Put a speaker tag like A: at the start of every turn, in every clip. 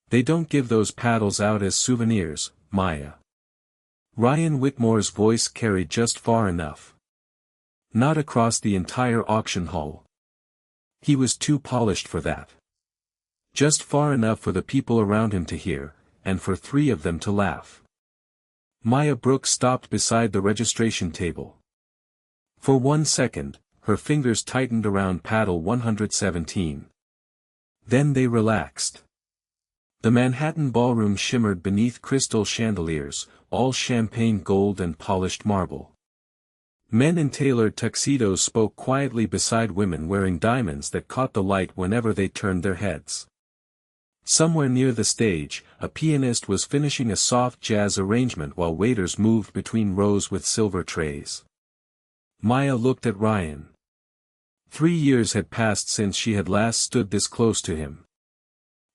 A: They don't give those paddles out as souvenirs, Maya. Ryan Whitmore's voice carried just far enough. Not across the entire auction hall. He was too polished for that. Just far enough for the people around him to hear, and for 3 of them to laugh. Maya Brooks stopped beside the registration table. For 1 second, her fingers tightened around paddle 117. Then they relaxed. The Manhattan ballroom shimmered beneath crystal chandeliers, all champagne gold and polished marble. Men in tailored tuxedos spoke quietly beside women wearing diamonds that caught the light whenever they turned their heads. Somewhere near the stage, a pianist was finishing a soft jazz arrangement while waiters moved between rows with silver trays. Maya looked at Ryan. 3 years had passed since she had last stood this close to him.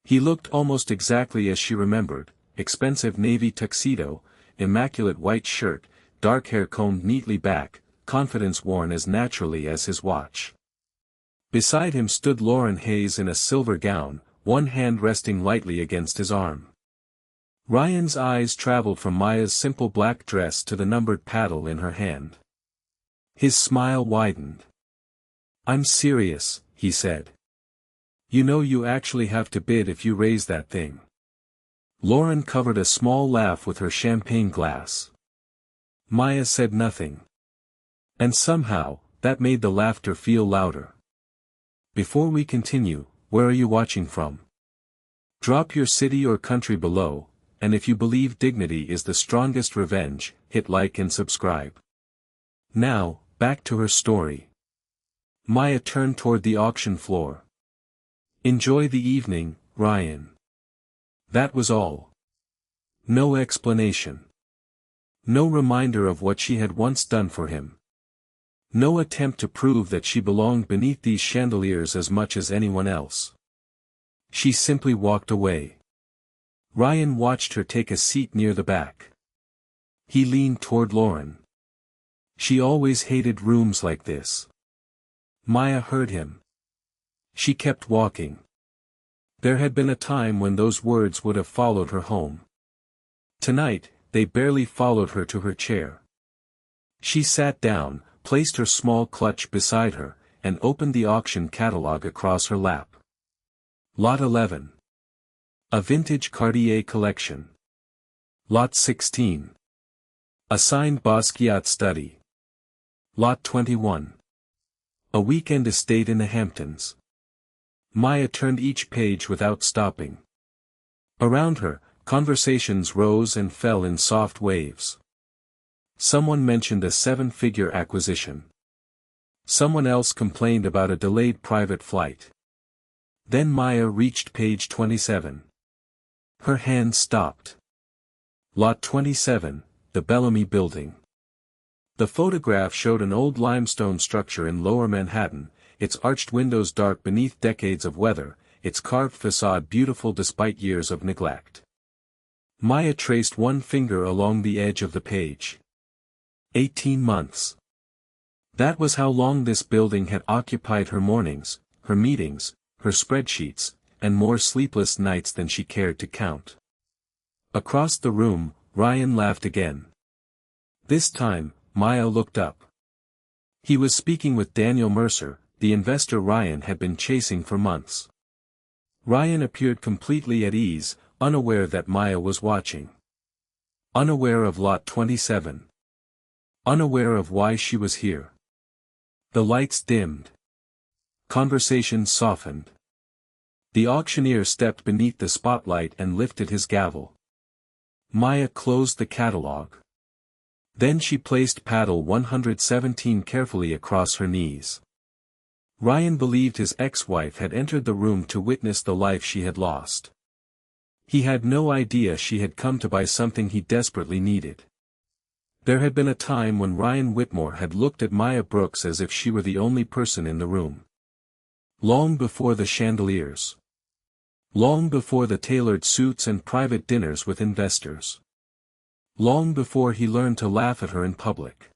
A: He looked almost exactly as she remembered: expensive navy tuxedo, immaculate white shirt, dark hair combed neatly back, confidence worn as naturally as his watch. Beside him stood Lauren Hayes in a silver gown, one hand resting lightly against his arm. Ryan's eyes traveled from Maya's simple black dress to the numbered paddle in her hand. His smile widened. "I'm serious," he said. "You know you actually have to bid if you raise that thing." Lauren covered a small laugh with her champagne glass. Maya said nothing. And somehow, that made the laughter feel louder. "Before we continue, where are you watching from? Drop your city or country below, and if you believe dignity is the strongest revenge, hit like and subscribe." Now, back to her story. Maya turned toward the auction floor. "Enjoy the evening, Ryan." That was all. No explanation. No reminder of what she had once done for him. No attempt to prove that she belonged beneath these chandeliers as much as anyone else. She simply walked away. Ryan watched her take a seat near the back. He leaned toward Lauren. "She always hated rooms like this." Maya heard him. She kept walking. There had been a time when those words would have followed her home. Tonight, they barely followed her to her chair. She sat down, placed her small clutch beside her, and opened the auction catalog across her lap. Lot 11. A vintage Cartier collection. Lot 16. A signed Basquiat study. Lot 21. A weekend estate in the Hamptons. Maya turned each page without stopping. Around her, conversations rose and fell in soft waves. Someone mentioned a 7-figure acquisition. Someone else complained about a delayed private flight. Then Maya reached page 27. Her hand stopped. Lot 27, the Bellamy Building. The photograph showed an old limestone structure in lower Manhattan, its arched windows dark beneath decades of weather, its carved facade beautiful despite years of neglect. Maya traced one finger along the edge of the page. 18 months. That was how long this building had occupied her mornings, her meetings, her spreadsheets, and more sleepless nights than she cared to count. Across the room, Ryan laughed again. This time, Maya looked up. He was speaking with Daniel Mercer, the investor Ryan had been chasing for months. Ryan appeared completely at ease, unaware that Maya was watching. Unaware of Lot 27. Unaware of why she was here. The lights dimmed. Conversation softened. The auctioneer stepped beneath the spotlight and lifted his gavel. Maya closed the catalog. Then she placed paddle 117 carefully across her knees. Ryan believed his ex-wife had entered the room to witness the life she had lost. He had no idea she had come to buy something he desperately needed. There had been a time when Ryan Whitmore had looked at Maya Brooks as if she were the only person in the room. Long before the chandeliers. Long before the tailored suits and private dinners with investors. Long before he learned to laugh at her in public.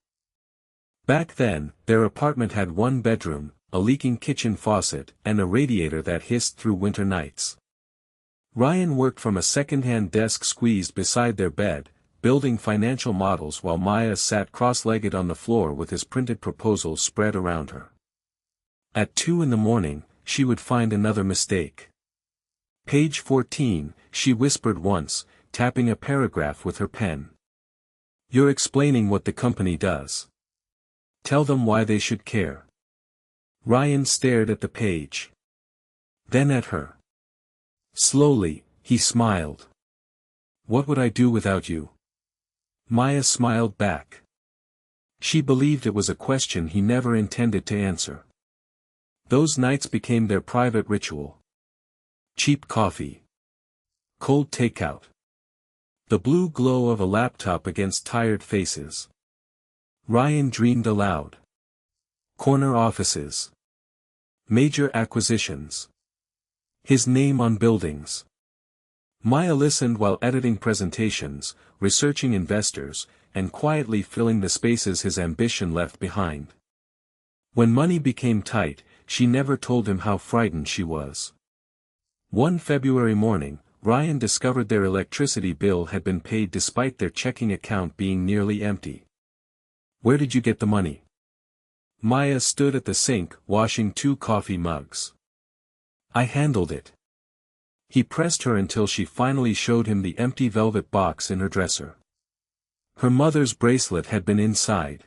A: Back then, their apartment had one bedroom, a leaking kitchen faucet, and a radiator that hissed through winter nights. Ryan worked from a second-hand desk squeezed beside their bed, building financial models while Maya sat cross-legged on the floor with his printed proposals spread around her. At 2 in the morning, she would find another mistake. Page 14, she whispered once, tapping a paragraph with her pen. You're explaining what the company does. Tell them why they should care. Ryan stared at the page. Then at her. Slowly, he smiled. What would I do without you? Maya smiled back. She believed it was a question he never intended to answer. Those nights became their private ritual. Cheap coffee. Cold takeout. The blue glow of a laptop against tired faces. Ryan dreamed aloud. Corner offices. Major acquisitions. His name on buildings. Maya listened while editing presentations, researching investors, and quietly filling the spaces his ambition left behind. When money became tight, she never told him how frightened she was. One February morning, Ryan discovered their electricity bill had been paid despite their checking account being nearly empty. Where did you get the money? Maya stood at the sink, washing 2 coffee mugs. I handled it. He pressed her until she finally showed him the empty velvet box in her dresser. Her mother's bracelet had been inside.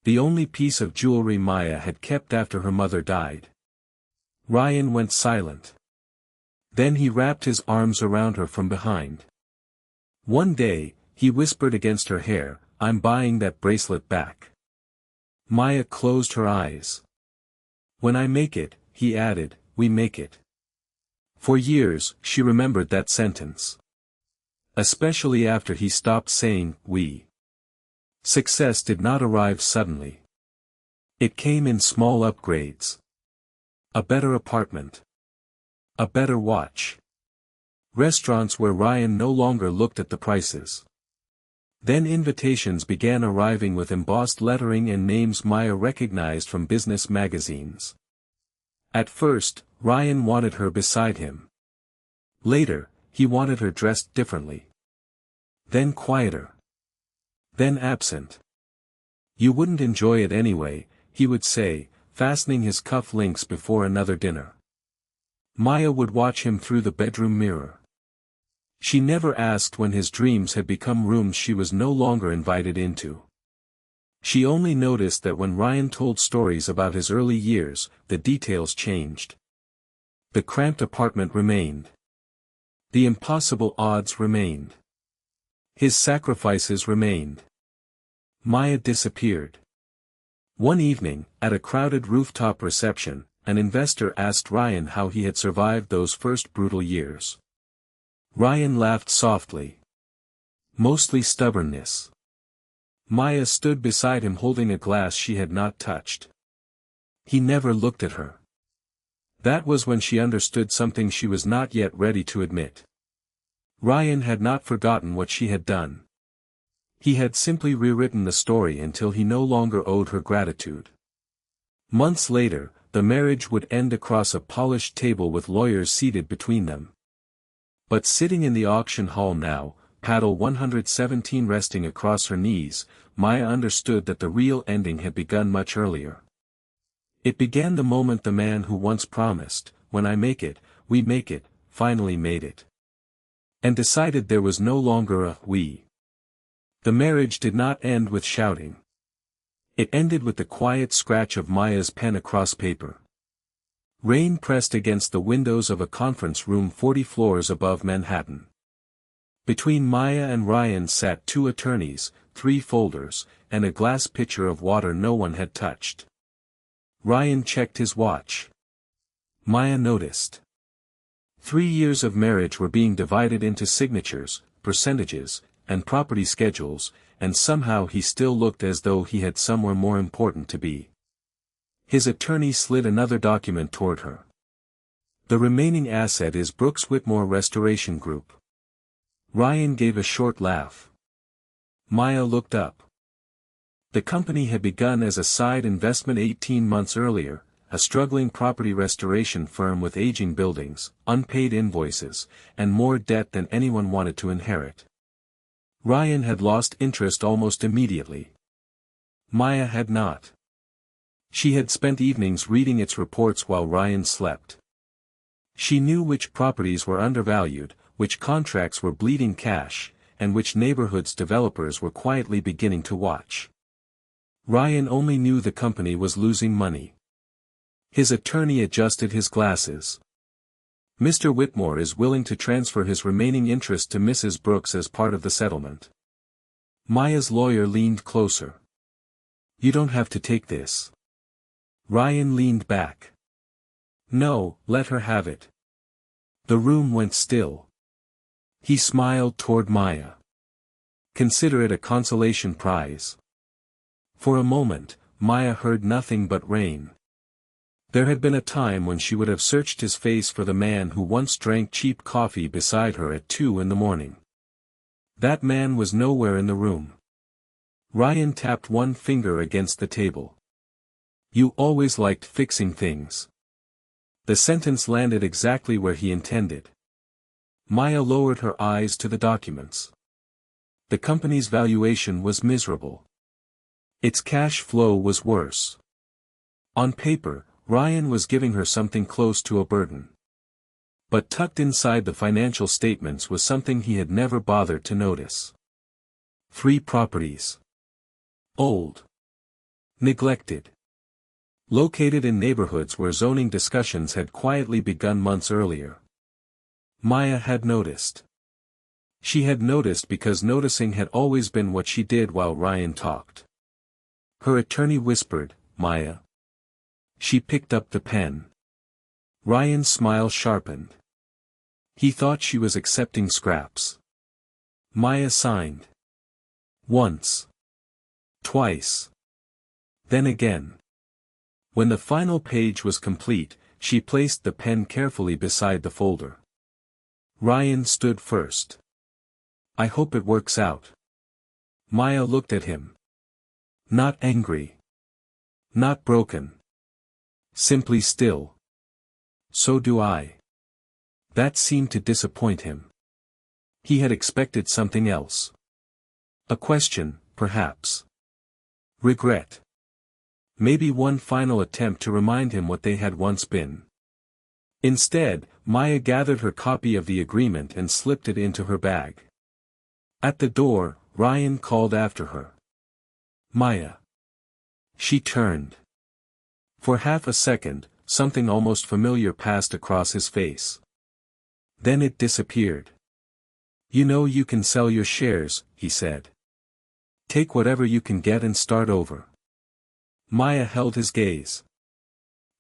A: The only piece of jewelry Maya had kept after her mother died. Ryan went silent. Then he wrapped his arms around her from behind. One day, he whispered against her hair, I'm buying that bracelet back. Maya closed her eyes. When I make it, he added, we make it. For years, she remembered that sentence. Especially after he stopped saying, we. Success did not arrive suddenly. It came in small upgrades. A better apartment. A better watch. Restaurants where Ryan no longer looked at the prices. Then invitations began arriving with embossed lettering and names Maya recognized from business magazines. At first, Ryan wanted her beside him. Later, he wanted her dressed differently. Then quieter. Then absent. You wouldn't enjoy it anyway, he would say, fastening his cuff links before another dinner. Maya would watch him through the bedroom mirror. She never asked when his dreams had become rooms she was no longer invited into. She only noticed that when Ryan told stories about his early years, the details changed. The cramped apartment remained. The impossible odds remained. His sacrifices remained. Maya disappeared. One evening, at a crowded rooftop reception, an investor asked Ryan how he had survived those first brutal years. Ryan laughed softly. Mostly stubbornness. Maya stood beside him holding a glass she had not touched. He never looked at her. That was when she understood something she was not yet ready to admit. Ryan had not forgotten what she had done. He had simply rewritten the story until he no longer owed her gratitude. Months later, the marriage would end across a polished table with lawyers seated between them. But sitting in the auction hall now, paddle 117 resting across her knees, Maya understood that the real ending had begun much earlier. It began the moment the man who once promised, when I make it, we make it, finally made it. And decided there was no longer a we. The marriage did not end with shouting. It ended with the quiet scratch of Maya's pen across paper. Rain pressed against the windows of a conference room 40 floors above Manhattan. Between Maya and Ryan sat 2 attorneys, 3 folders, and a glass pitcher of water no one had touched. Ryan checked his watch. Maya noticed. 3 years of marriage were being divided into signatures, percentages, and property schedules, and somehow he still looked as though he had somewhere more important to be. His attorney slid another document toward her. The remaining asset is Brooks Whitmore Restoration Group. Ryan gave a short laugh. Maya looked up. The company had begun as a side investment 18 months earlier, a struggling property restoration firm with aging buildings, unpaid invoices, and more debt than anyone wanted to inherit. Ryan had lost interest almost immediately. Maya had not. She had spent evenings reading its reports while Ryan slept. She knew which properties were undervalued, which contracts were bleeding cash, and which neighborhoods developers were quietly beginning to watch. Ryan only knew the company was losing money. His attorney adjusted his glasses. Mr. Whitmore is willing to transfer his remaining interest to Mrs. Brooks as part of the settlement. Maya's lawyer leaned closer. You don't have to take this. Ryan leaned back. No, let her have it. The room went still. He smiled toward Maya. Consider it a consolation prize. For a moment, Maya heard nothing but rain. There had been a time when she would have searched his face for the man who once drank cheap coffee beside her at 2 in the morning. That man was nowhere in the room. Ryan tapped one finger against the table. You always liked fixing things. The sentence landed exactly where he intended. Maya lowered her eyes to the documents. The company's valuation was miserable. Its cash flow was worse. On paper, Ryan was giving her something close to a burden. But tucked inside the financial statements was something he had never bothered to notice. 3 properties. Old. Neglected. Located in neighborhoods where zoning discussions had quietly begun months earlier. Maya had noticed. She had noticed because noticing had always been what she did while Ryan talked. Her attorney whispered, Maya. She picked up the pen. Ryan's smile sharpened. He thought she was accepting scraps. Maya signed. Once. Twice. Then again. When the final page was complete, she placed the pen carefully beside the folder. Ryan stood first. I hope it works out. Maya looked at him. Not angry. Not broken. Simply still. So do I. That seemed to disappoint him. He had expected something else. A question, perhaps. Regret. Maybe one final attempt to remind him what they had once been. Instead, Maya gathered her copy of the agreement and slipped it into her bag. At the door, Ryan called after her. Maya. She turned. For half a second, something almost familiar passed across his face. Then it disappeared. You know you can sell your shares, he said. Take whatever you can get and start over. Maya held his gaze.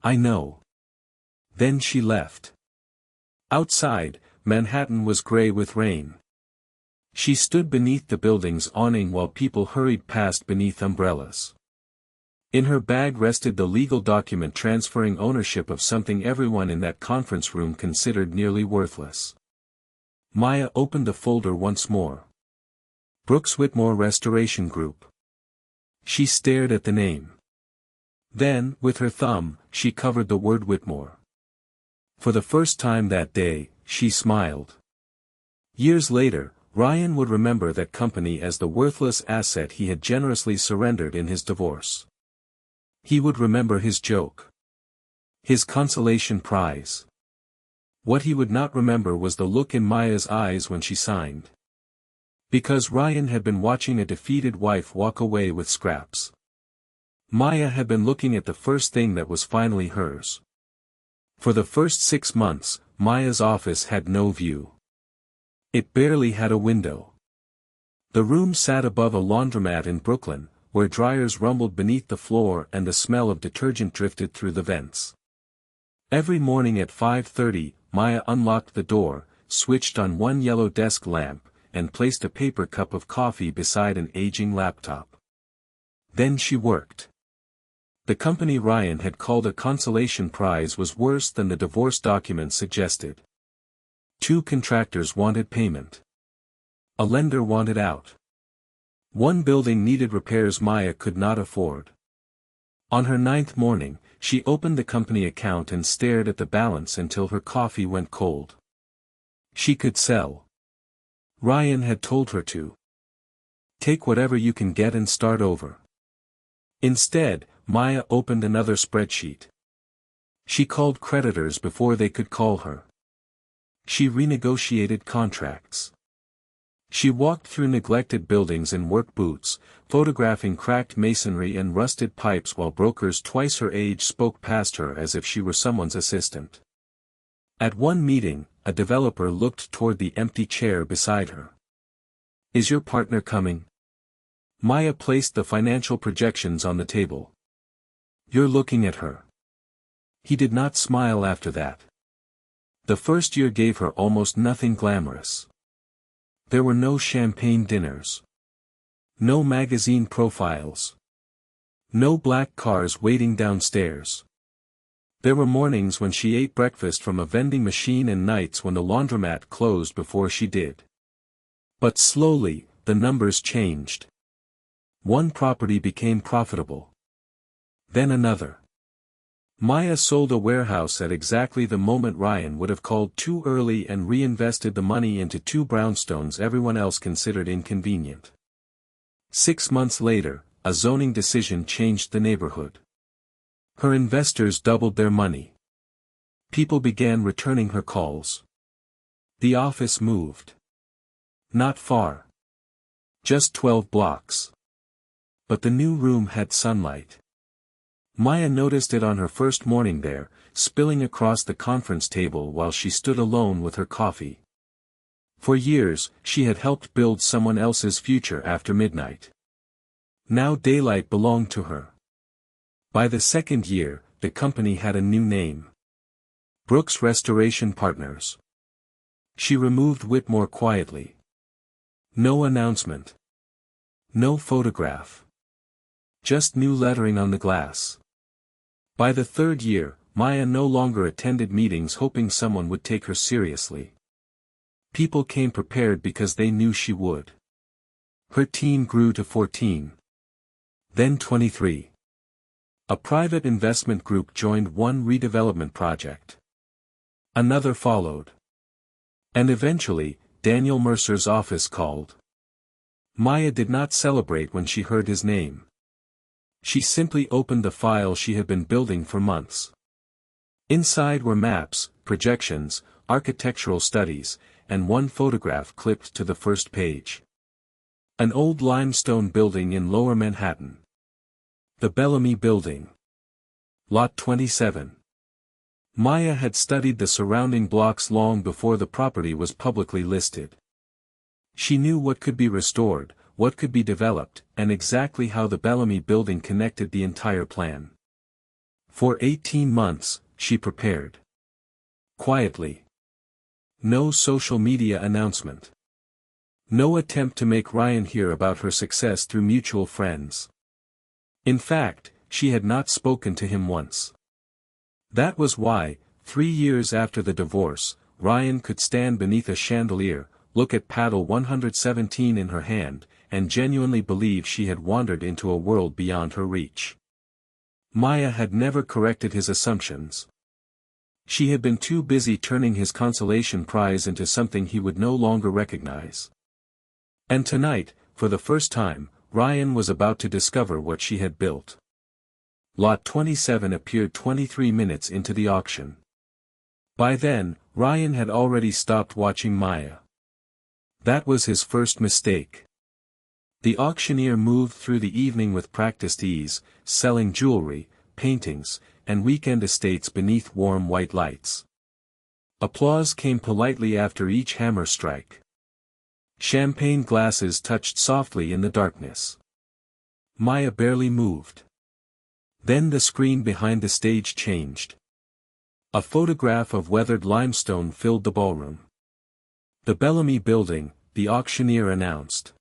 A: I know. Then she left. Outside, Manhattan was gray with rain. She stood beneath the building's awning while people hurried past beneath umbrellas. In her bag rested the legal document transferring ownership of something everyone in that conference room considered nearly worthless. Maya opened the folder once more. Brooks Whitmore Restoration Group. She stared at the name. Then, with her thumb, she covered the word Whitmore. For the first time that day, she smiled. Years later, Ryan would remember that company as the worthless asset he had generously surrendered in his divorce. He would remember his joke. His consolation prize. What he would not remember was the look in Maya's eyes when she signed. Because Ryan had been watching a defeated wife walk away with scraps. Maya had been looking at the first thing that was finally hers. For the first 6 months, Maya's office had no view. It barely had a window. The room sat above a laundromat in Brooklyn, where dryers rumbled beneath the floor and the smell of detergent drifted through the vents. Every morning at 5:30, Maya unlocked the door, switched on one yellow desk lamp, and placed a paper cup of coffee beside an aging laptop. Then she worked. The company Ryan had called a consolation prize was worse than the divorce documents suggested. 2 contractors wanted payment. A lender wanted out. One building needed repairs Maya could not afford. On her 9th morning, she opened the company account and stared at the balance until her coffee went cold. She could sell. Ryan had told her to. Take whatever you can get and start over. Instead, Maya opened another spreadsheet. She called creditors before they could call her. She renegotiated contracts. She walked through neglected buildings in work boots, photographing cracked masonry and rusted pipes while brokers twice her age spoke past her as if she were someone's assistant. At one meeting, a developer looked toward the empty chair beside her. Is your partner coming? Maya placed the financial projections on the table. You're looking at her. He did not smile after that. The first year gave her almost nothing glamorous. There were no champagne dinners. No magazine profiles. No black cars waiting downstairs. There were mornings when she ate breakfast from a vending machine and nights when the laundromat closed before she did. But slowly, the numbers changed. One property became profitable. Then another. Maya sold a warehouse at exactly the moment Ryan would have called too early and reinvested the money into two brownstones everyone else considered inconvenient. 6 months later, a zoning decision changed the neighborhood. Her investors doubled their money. People began returning her calls. The office moved. Not far. Just 12 blocks. But the new room had sunlight. Maya noticed it on her first morning there, spilling across the conference table while she stood alone with her coffee. For years, she had helped build someone else's future after midnight. Now daylight belonged to her. By the second year, the company had a new name. Brooks Restoration Partners. She removed Whitmore quietly. No announcement. No photograph. Just new lettering on the glass. By the third year, Maya no longer attended meetings hoping someone would take her seriously. People came prepared because they knew she would. Her team grew to 14. Then 23. A private investment group joined one redevelopment project. Another followed. And eventually, Daniel Mercer's office called. Maya did not celebrate when she heard his name. She simply opened the file she had been building for months. Inside were maps, projections, architectural studies, and one photograph clipped to the first page. An old limestone building in Lower Manhattan. The Bellamy Building. Lot 27. Maya had studied the surrounding blocks long before the property was publicly listed. She knew what could be restored, what could be developed, and exactly how the Bellamy Building connected the entire plan. For 18 months, she prepared. Quietly. No social media announcement. No attempt to make Ryan hear about her success through mutual friends. In fact, she had not spoken to him once. That was why, 3 years after the divorce, Ryan could stand beneath a chandelier, look at paddle 117 in her hand, and genuinely believe she had wandered into a world beyond her reach. Maya had never corrected his assumptions. She had been too busy turning his consolation prize into something he would no longer recognize. And tonight, for the first time, Ryan was about to discover what she had built. Lot 27 appeared 23 minutes into the auction. By then, Ryan had already stopped watching Maya. That was his first mistake. The auctioneer moved through the evening with practiced ease, selling jewelry, paintings, and weekend estates beneath warm white lights. Applause came politely after each hammer strike. Champagne glasses touched softly in the darkness. Maya barely moved. Then the screen behind the stage changed. A photograph of weathered limestone filled the ballroom. The Bellamy Building, the auctioneer announced.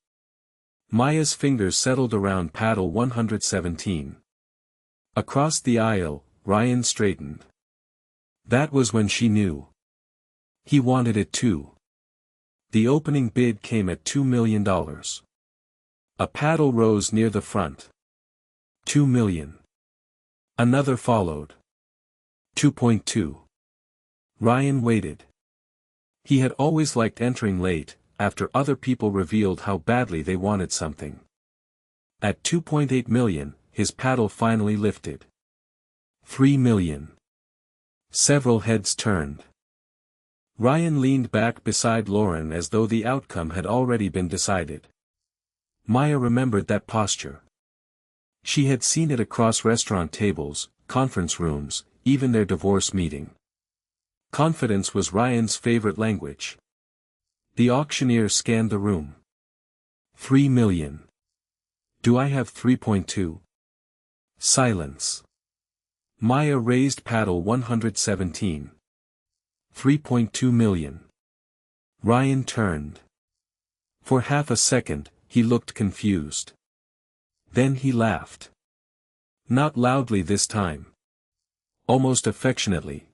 A: Maya's fingers settled around paddle 117. Across the aisle, Ryan straightened. That was when she knew. He wanted it too. The opening bid came at $2 million. A paddle rose near the front. $2 million. Another followed. 2.2. Ryan waited. He had always liked entering late, after other people revealed how badly they wanted something. At 2.8 million, his paddle finally lifted. 3 million. Several heads turned. Ryan leaned back beside Lauren as though the outcome had already been decided. Maya remembered that posture. She had seen it across restaurant tables, conference rooms, even their divorce meeting. Confidence was Ryan's favorite language. The auctioneer scanned the room. 3 million. Do I have 3.2? Silence. Maya raised paddle 117. 3.2 million. Ryan turned. For half a second, he looked confused. Then he laughed. Not loudly this time. Almost affectionately.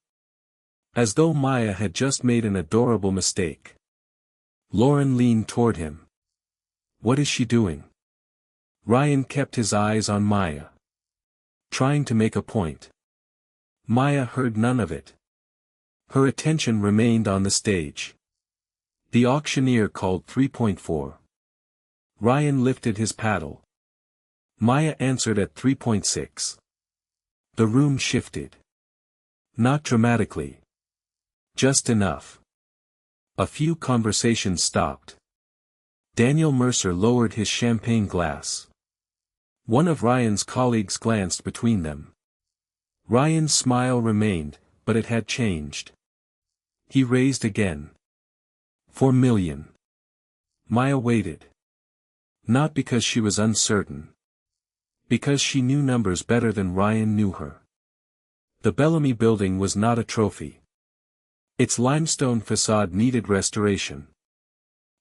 A: As though Maya had just made an adorable mistake. Lauren leaned toward him. What is she doing? Ryan kept his eyes on Maya. Trying to make a point. Maya heard none of it. Her attention remained on the stage. The auctioneer called 3.4. Ryan lifted his paddle. Maya answered at 3.6. The room shifted. Not dramatically. Just enough. A few conversations stopped. Daniel Mercer lowered his champagne glass. One of Ryan's colleagues glanced between them. Ryan's smile remained, but it had changed. He raised again. 4 million. Maya waited. Not because she was uncertain. Because she knew numbers better than Ryan knew her. The Bellamy Building was not a trophy. Its limestone facade needed restoration.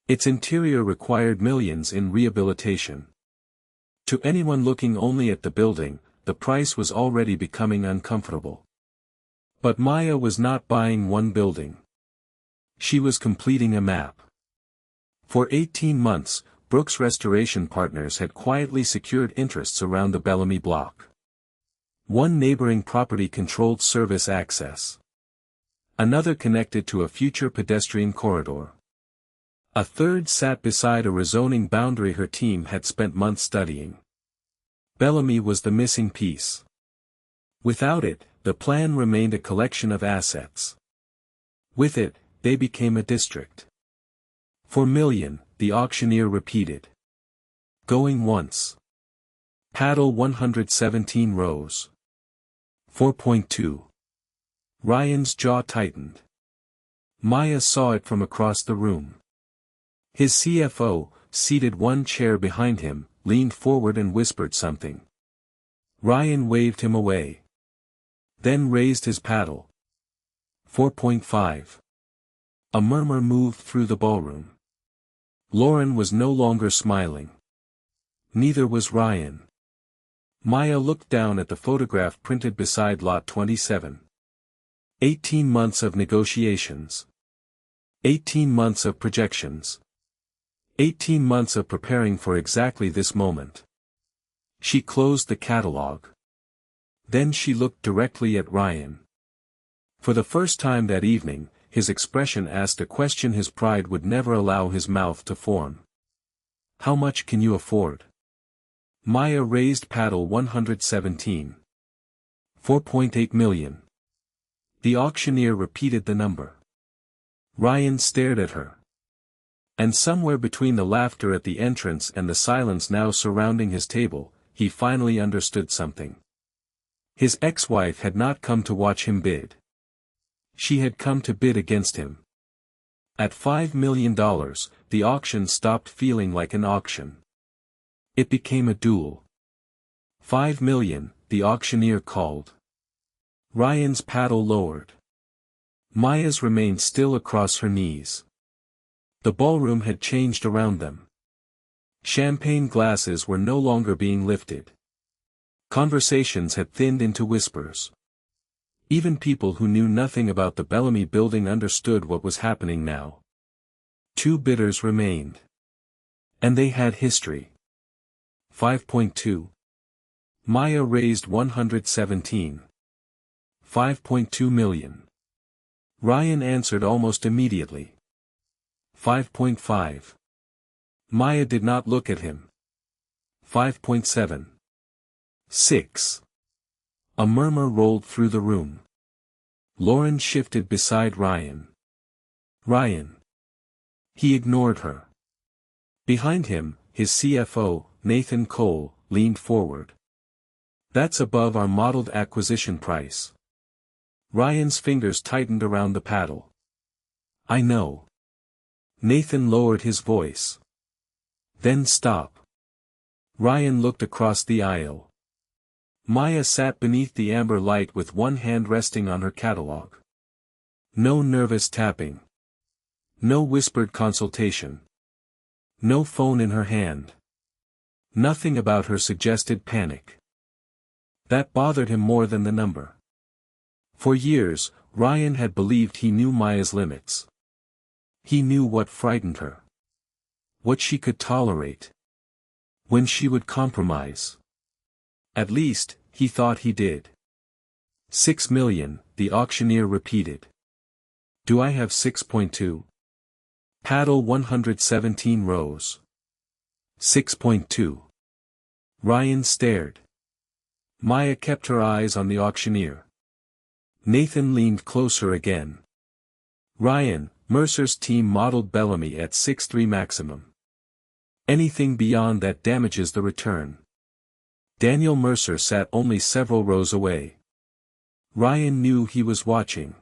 A: Its interior required millions in rehabilitation. To anyone looking only at the building, the price was already becoming uncomfortable. But Maya was not buying one building. She was completing a map. For 18 months, Brooks Restoration Partners had quietly secured interests around the Bellamy block. One neighboring property controlled service access. Another connected to a future pedestrian corridor. A third sat beside a rezoning boundary her team had spent months studying. Bellamy was the missing piece. Without it, the plan remained a collection of assets. With it, they became a district. 4 million, the auctioneer repeated. Going once. Paddle 117 rose. 4.2. Ryan's jaw tightened. Maya saw it from across the room. His CFO, seated one chair behind him, leaned forward and whispered something. Ryan waved him away. Then raised his paddle. 4.5. A murmur moved through the ballroom. Lauren was no longer smiling. Neither was Ryan. Maya looked down at the photograph printed beside lot 27. 18 months of negotiations. 18 months of projections. 18 months of preparing for exactly this moment. She closed the catalog. Then she looked directly at Ryan. For the first time that evening, his expression asked a question his pride would never allow his mouth to form. How much can you afford? Maya raised paddle 117. 4.8 million. The auctioneer repeated the number. Ryan stared at her. And somewhere between the laughter at the entrance and the silence now surrounding his table, he finally understood something. His ex-wife had not come to watch him bid. She had come to bid against him. At $5 million, the auction stopped feeling like an auction. It became a duel. 5 million, the auctioneer called. Ryan's paddle lowered. Maya's remained still across her knees. The ballroom had changed around them. Champagne glasses were no longer being lifted. Conversations had thinned into whispers. Even people who knew nothing about the Bellamy Building understood what was happening now. 2 bidders remained. And they had history. 5.2. Maya raised 117. 5.2 million. Ryan answered almost immediately. 5.5. Maya did not look at him. 5.7. 6. A murmur rolled through the room. Lauren shifted beside Ryan. Ryan. He ignored her. Behind him, his CFO, Nathan Cole, leaned forward. That's above our modeled acquisition price. Ryan's fingers tightened around the paddle. I know. Nathan lowered his voice. Then stop. Ryan looked across the aisle. Maya sat beneath the amber light with one hand resting on her catalog. No nervous tapping. No whispered consultation. No phone in her hand. Nothing about her suggested panic. That bothered him more than the number. For years, Ryan had believed he knew Maya's limits. He knew what frightened her. What she could tolerate. When she would compromise. At least, he thought he did. 6 million, the auctioneer repeated. Do I have 6.2? Paddle 117 rose. 6.2. Ryan stared. Maya kept her eyes on the auctioneer. Nathan leaned closer again. Ryan, Mercer's team modeled Bellamy at 6.3 maximum. Anything beyond that damages the return. Daniel Mercer sat only several rows away. Ryan knew he was watching.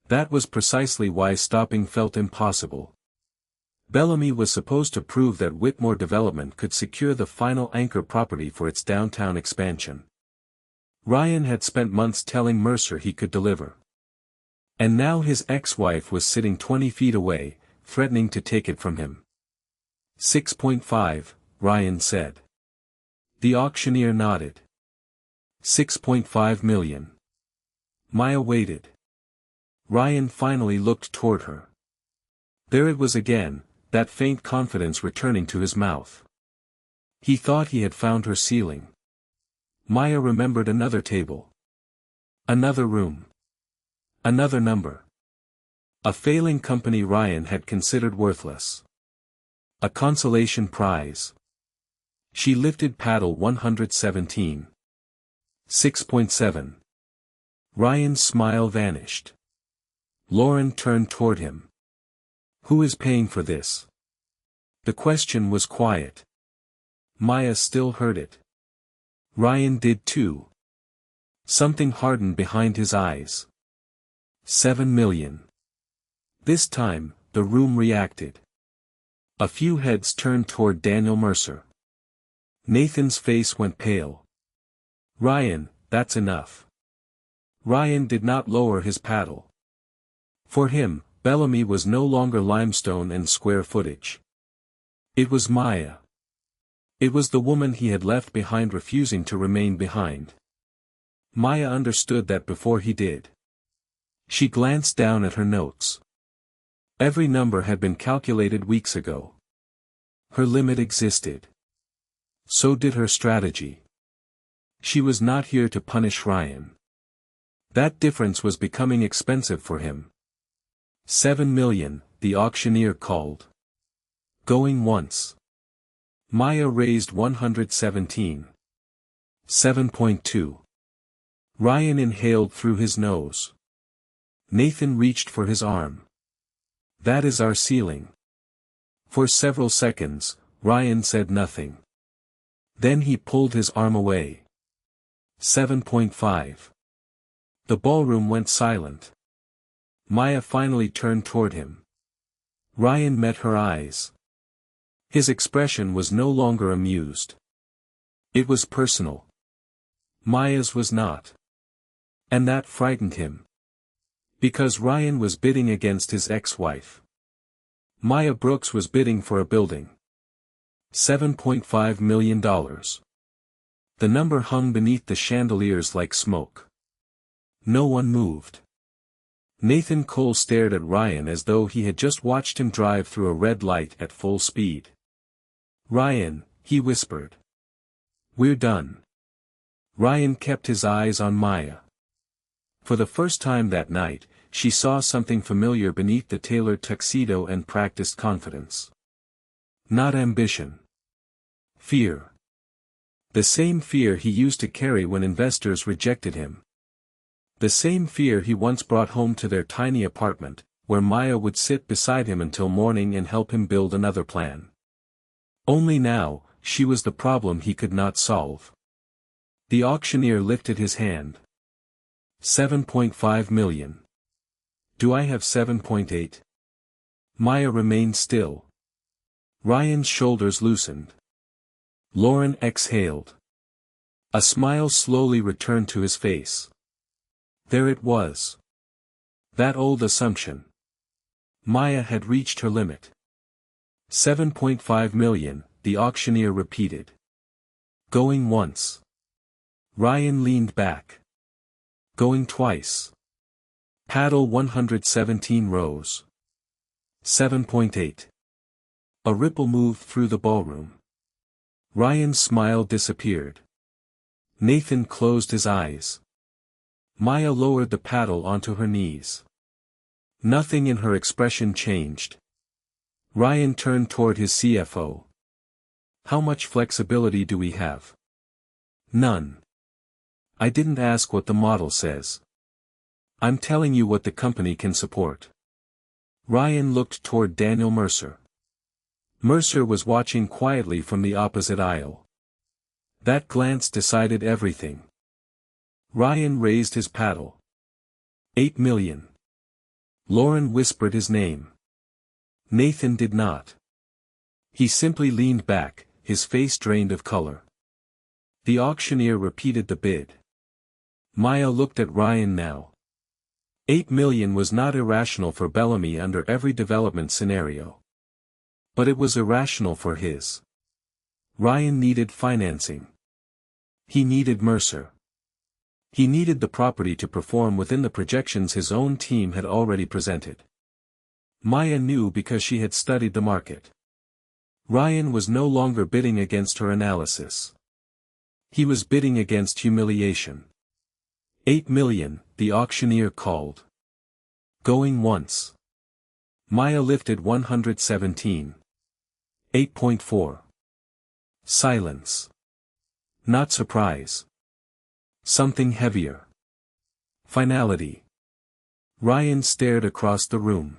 A: That was precisely why stopping felt impossible. Bellamy was supposed to prove that Whitmore Development could secure the final anchor property for its downtown expansion. Ryan had spent months telling Mercer he could deliver. And now his ex-wife was sitting 20 feet away, threatening to take it from him. 6.5, Ryan said. The auctioneer nodded. 6.5 million. Maya waited. Ryan finally looked toward her. There it was again, that faint confidence returning to his mouth. He thought he had found her ceiling. Maya remembered another table. Another room. Another number. A failing company Ryan had considered worthless. A consolation prize. She lifted paddle 117. 6.7. Ryan's smile vanished. Lauren turned toward him. Who is paying for this? The question was quiet. Maya still heard it. Ryan did too. Something hardened behind his eyes. 7 million. This time, the room reacted. A few heads turned toward Daniel Mercer. Nathan's face went pale. Ryan, that's enough. Ryan did not lower his paddle. For him, Bellamy was no longer limestone and square footage. It was Maya. It was the woman he had left behind refusing to remain behind. Maya understood that before he did. She glanced down at her notes. Every number had been calculated weeks ago. Her limit existed. So did her strategy. She was not here to punish Ryan. That difference was becoming expensive for him. 7 million, the auctioneer called. Going once. Maya raised 117. 7.2. Ryan inhaled through his nose. Nathan reached for his arm. That is our ceiling. For several seconds, Ryan said nothing. Then he pulled his arm away. 7.5. The ballroom went silent. Maya finally turned toward him. Ryan met her eyes. His expression was no longer amused. It was personal. Maya's was not. And that frightened him. Because Ryan was bidding against his ex-wife. Maya Brooks was bidding for a building. $7.5 million. The number hung beneath the chandeliers like smoke. No one moved. Nathan Cole stared at Ryan as though he had just watched him drive through a red light at full speed. Ryan, he whispered. We're done. Ryan kept his eyes on Maya. For the first time that night, she saw something familiar beneath the tailored tuxedo and practiced confidence. Not ambition. Fear. The same fear he used to carry when investors rejected him. The same fear he once brought home to their tiny apartment, where Maya would sit beside him until morning and help him build another plan. Only now, she was the problem he could not solve. The auctioneer lifted his hand. 7.5 million. Do I have 7.8? Maya remained still. Ryan's shoulders loosened. Lauren exhaled. A smile slowly returned to his face. There it was. That old assumption. Maya had reached her limit. 7.5 million, the auctioneer repeated. Going once. Ryan leaned back. Going twice. Paddle 117 rose. 7.8. A ripple moved through the ballroom. Ryan's smile disappeared. Nathan closed his eyes. Maya lowered the paddle onto her knees. Nothing in her expression changed. Ryan turned toward his CFO. How much flexibility do we have? None. I didn't ask what the model says. I'm telling you what the company can support. Ryan looked toward Daniel Mercer. Mercer was watching quietly from the opposite aisle. That glance decided everything. Ryan raised his paddle. 8 million. Lauren whispered his name. Nathan did not. He simply leaned back, his face drained of color. The auctioneer repeated the bid. Maya looked at Ryan now. 8 million was not irrational for Bellamy under every development scenario. But it was irrational for his. Ryan needed financing. He needed Mercer. He needed the property to perform within the projections his own team had already presented. Maya knew because she had studied the market. Ryan was no longer bidding against her analysis. He was bidding against humiliation. 8 million, the auctioneer called. Going once. Maya lifted 117. 8.4. Silence. Not surprise. Something heavier. Finality. Ryan stared across the room.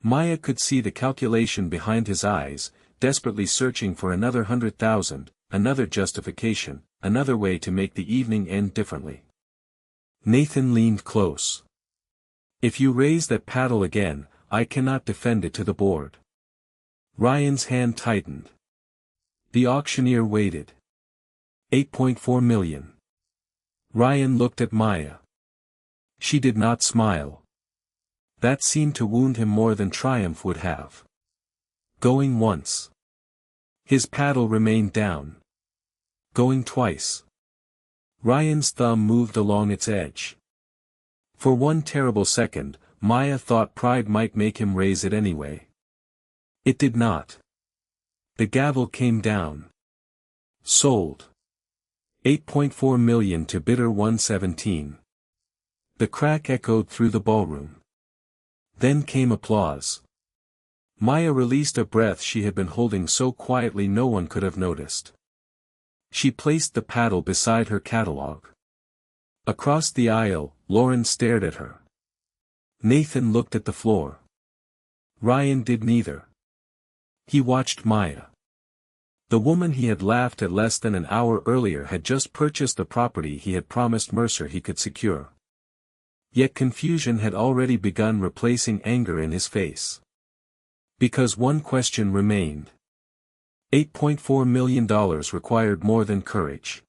A: Maya could see the calculation behind his eyes, desperately searching for another 100,000, another justification, another way to make the evening end differently. Nathan leaned close. If you raise that paddle again, I cannot defend it to the board. Ryan's hand tightened. The auctioneer waited. 8.4 million. Ryan looked at Maya. She did not smile. That seemed to wound him more than triumph would have. Going once. His paddle remained down. Going twice. Ryan's thumb moved along its edge. For one terrible second, Maya thought pride might make him raise it anyway. It did not. The gavel came down. Sold. 8.4 million to bidder 117. The crack echoed through the ballroom. Then came applause. Maya released a breath she had been holding so quietly no one could have noticed. She placed the paddle beside her catalog. Across the aisle, Lauren stared at her. Nathan looked at the floor. Ryan did neither. He watched Maya. The woman he had laughed at less than an hour earlier had just purchased the property he had promised Mercer he could secure. Yet confusion had already begun replacing anger in his face. Because one question remained. $8.4 million required more than courage.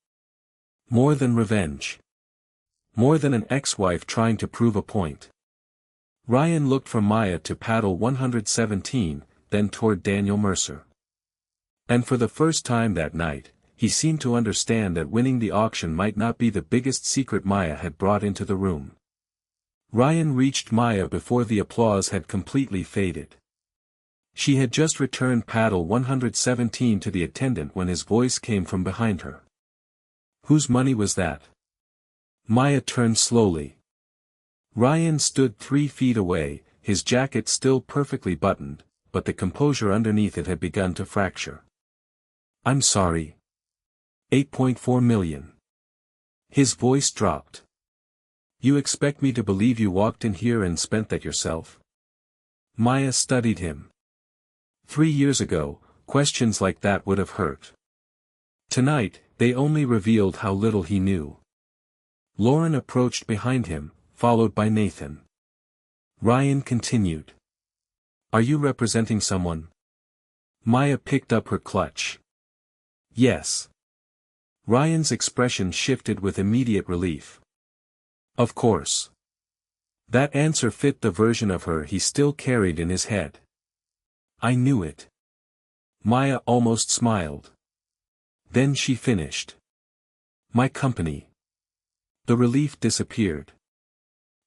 A: More than revenge. More than an ex-wife trying to prove a point. Ryan looked from Maya to paddle 117, then toward Daniel Mercer. And for the first time that night, he seemed to understand that winning the auction might not be the biggest secret Maya had brought into the room. Ryan reached Maya before the applause had completely faded. She had just returned paddle 117 to the attendant when his voice came from behind her. Whose money was that? Maya turned slowly. Ryan stood 3 feet away, his jacket still perfectly buttoned, but the composure underneath it had begun to fracture. I'm sorry. 8.4 million. His voice dropped. You expect me to believe you walked in here and spent that yourself? Maya studied him. 3 years ago, questions like that would have hurt. Tonight, they only revealed how little he knew. Lauren approached behind him, followed by Nathan. Ryan continued. Are you representing someone? Maya picked up her clutch. Yes. Ryan's expression shifted with immediate relief. Of course. That answer fit the version of her he still carried in his head. I knew it. Maya almost smiled. Then she finished. My company. The relief disappeared.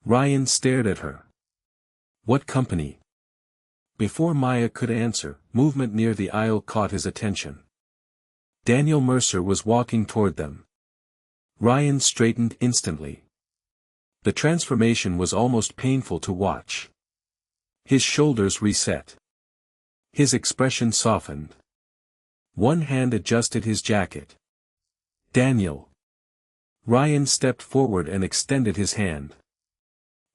A: Ryan stared at her. What company? Before Maya could answer, movement near the aisle caught his attention. Daniel Mercer was walking toward them. Ryan straightened instantly. The transformation was almost painful to watch. His shoulders reset. His expression softened. One hand adjusted his jacket. Daniel. Ryan stepped forward and extended his hand.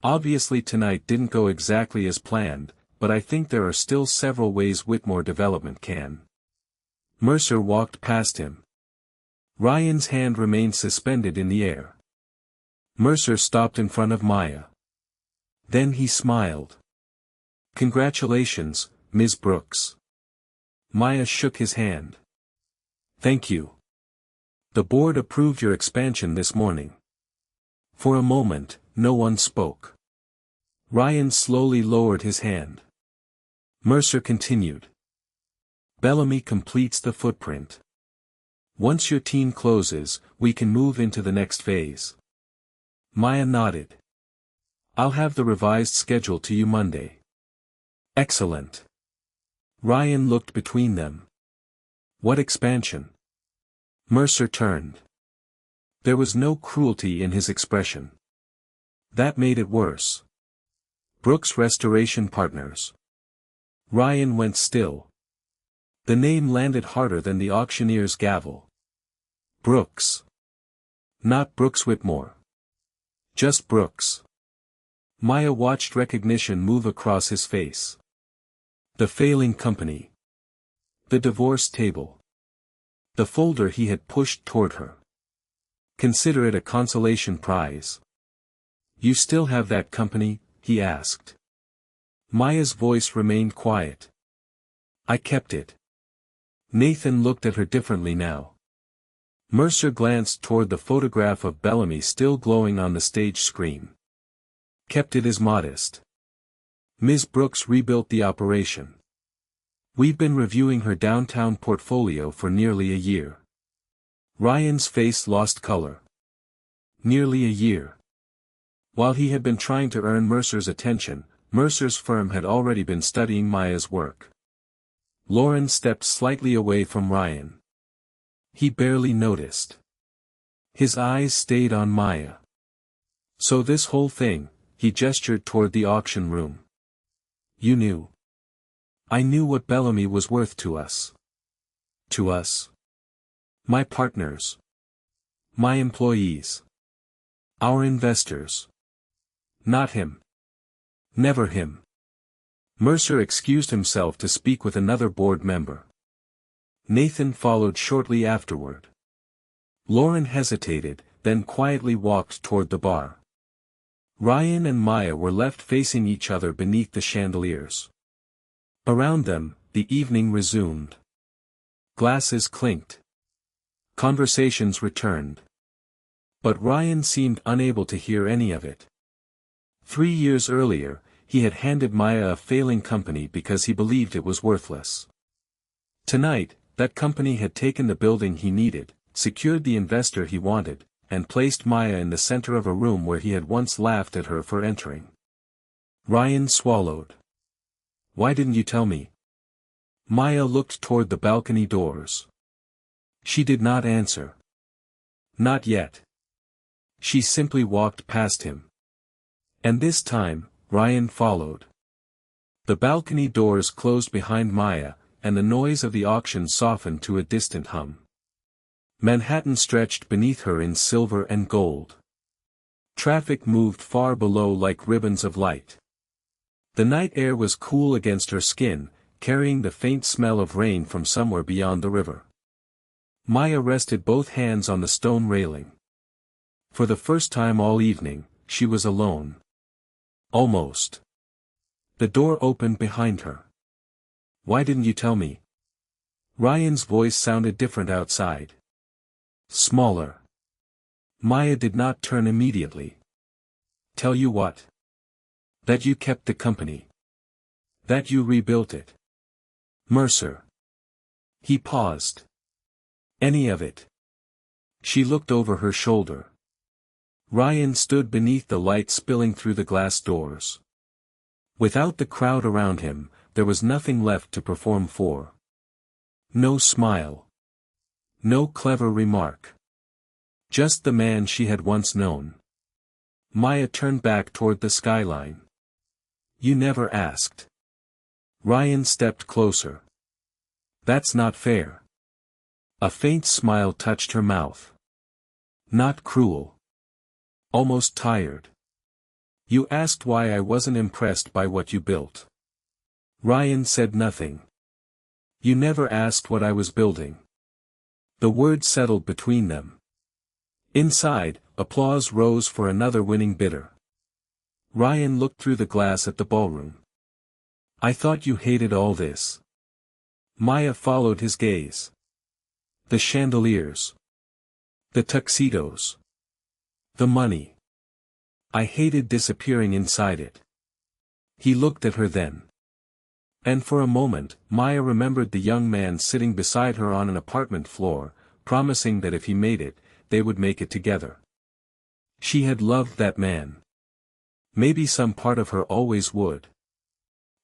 A: Obviously tonight didn't go exactly as planned, but I think there are still several ways Whitmore development can. Mercer walked past him. Ryan's hand remained suspended in the air. Mercer stopped in front of Maya. Then he smiled. Congratulations, Ms. Brooks. Maya shook his hand. Thank you. The board approved your expansion this morning. For a moment, no one spoke. Ryan slowly lowered his hand. Mercer continued. Bellamy completes the footprint. Once your team closes, we can move into the next phase. Maya nodded. I'll have the revised schedule to you Monday. Excellent. Ryan looked between them. What expansion? Mercer turned. There was no cruelty in his expression. That made it worse. Brooks Restoration Partners. Ryan went still. The name landed harder than the auctioneer's gavel. Brooks. Not Brooks Whitmore. Just Brooks. Maya watched recognition move across his face. The failing company. The divorce table. The folder he had pushed toward her. Consider it a consolation prize. You still have that company? He asked. Maya's voice remained quiet. I kept it. Nathan looked at her differently now. Mercer glanced toward the photograph of Bellamy still glowing on the stage screen. Kept it as modest. Ms. Brooks rebuilt the operation. We've been reviewing her downtown portfolio for nearly a year. Ryan's face lost color. Nearly a year. While he had been trying to earn Mercer's attention, Mercer's firm had already been studying Maya's work. Lauren stepped slightly away from Ryan. He barely noticed. His eyes stayed on Maya. So this whole thing, he gestured toward the auction room. You knew. I knew what Bellamy was worth to us. To us. My partners. My employees. Our investors. Not him. Never him. Mercer excused himself to speak with another board member. Nathan followed shortly afterward. Lauren hesitated, then quietly walked toward the bar. Ryan and Maya were left facing each other beneath the chandeliers. Around them, the evening resumed. Glasses clinked. Conversations returned. But Ryan seemed unable to hear any of it. 3 years earlier, he had handed Maya a failing company because he believed it was worthless. Tonight, that company had taken the building he needed, secured the investor he wanted, and placed Maya in the center of a room where he had once laughed at her for entering. Ryan swallowed. Why didn't you tell me? Maya looked toward the balcony doors. She did not answer. Not yet. She simply walked past him. And this time, Ryan followed. The balcony doors closed behind Maya, and the noise of the auction softened to a distant hum. Manhattan stretched beneath her in silver and gold. Traffic moved far below like ribbons of light. The night air was cool against her skin, carrying the faint smell of rain from somewhere beyond the river. Maya rested both hands on the stone railing. For the first time all evening, she was alone. Almost. The door opened behind her. "Why didn't you tell me?" Ryan's voice sounded different outside. Smaller. Maya did not turn immediately. "Tell you what? That you kept the company. That you rebuilt it. Mercer." He paused. "Any of it?" She looked over her shoulder. Ryan stood beneath the light spilling through the glass doors. Without the crowd around him, there was nothing left to perform for. No smile. No clever remark. Just the man she had once known. Maya turned back toward the skyline. "You never asked." Ryan stepped closer. "That's not fair." A faint smile touched her mouth. "Not cruel. Almost tired. You asked why I wasn't impressed by what you built." Ryan said nothing. "You never asked what I was building." The words settled between them. Inside, applause rose for another winning bidder. Ryan looked through the glass at the ballroom. "I thought you hated all this." Maya followed his gaze. The chandeliers. The tuxedos. The money. "I hated disappearing inside it." He looked at her then. And for a moment, Maya remembered the young man sitting beside her on an apartment floor, promising that if he made it, they would make it together. She had loved that man. Maybe some part of her always would.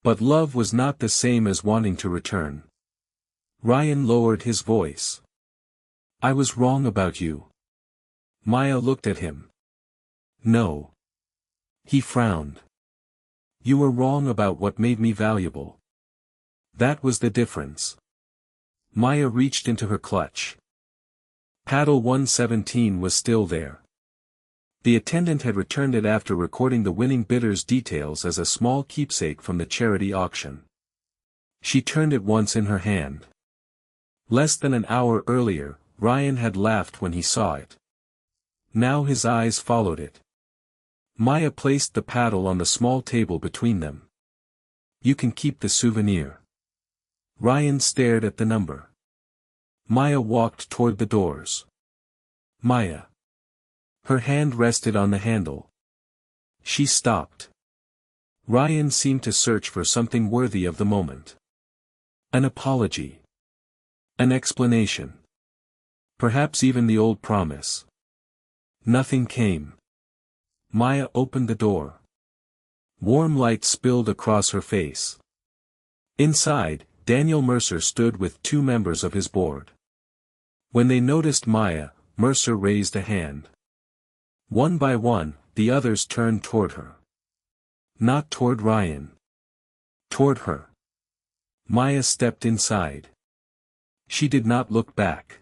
A: But love was not the same as wanting to return. Ryan lowered his voice. "I was wrong about you." Maya looked at him. "No." He frowned. "You were wrong about what made me valuable. That was the difference." Maya reached into her clutch. Paddle 117 was still there. The attendant had returned it after recording the winning bidder's details as a small keepsake from the charity auction. She turned it once in her hand. Less than an hour earlier, Ryan had laughed when he saw it. Now his eyes followed it. Maya placed the paddle on the small table between them. "You can keep the souvenir." Ryan stared at the number. Maya walked toward the doors. "Maya." Her hand rested on the handle. She stopped. Ryan seemed to search for something worthy of the moment. An apology. An explanation. Perhaps even the old promise. Nothing came. Maya opened the door. Warm light spilled across her face. Inside, Daniel Mercer stood with two members of his board. When they noticed Maya, Mercer raised a hand. One by one, the others turned toward her. Not toward Ryan. Toward her. Maya stepped inside. She did not look back.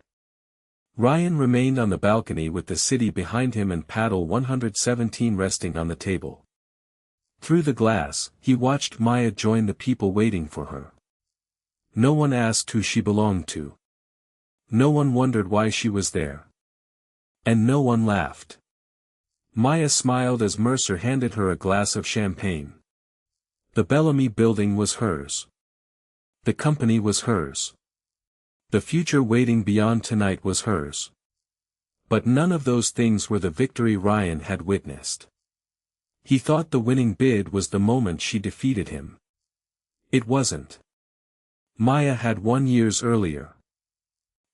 A: Ryan remained on the balcony with the city behind him and paddle 117 resting on the table. Through the glass, he watched Maya join the people waiting for her. No one asked who she belonged to. No one wondered why she was there. And no one laughed. Maya smiled as Mercer handed her a glass of champagne. The Bellamy Building was hers. The company was hers. The future waiting beyond tonight was hers. But none of those things were the victory Ryan had witnessed. He thought the winning bid was the moment she defeated him. It wasn't. Maya had won years earlier.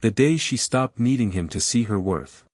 A: The day she stopped needing him to see her worth.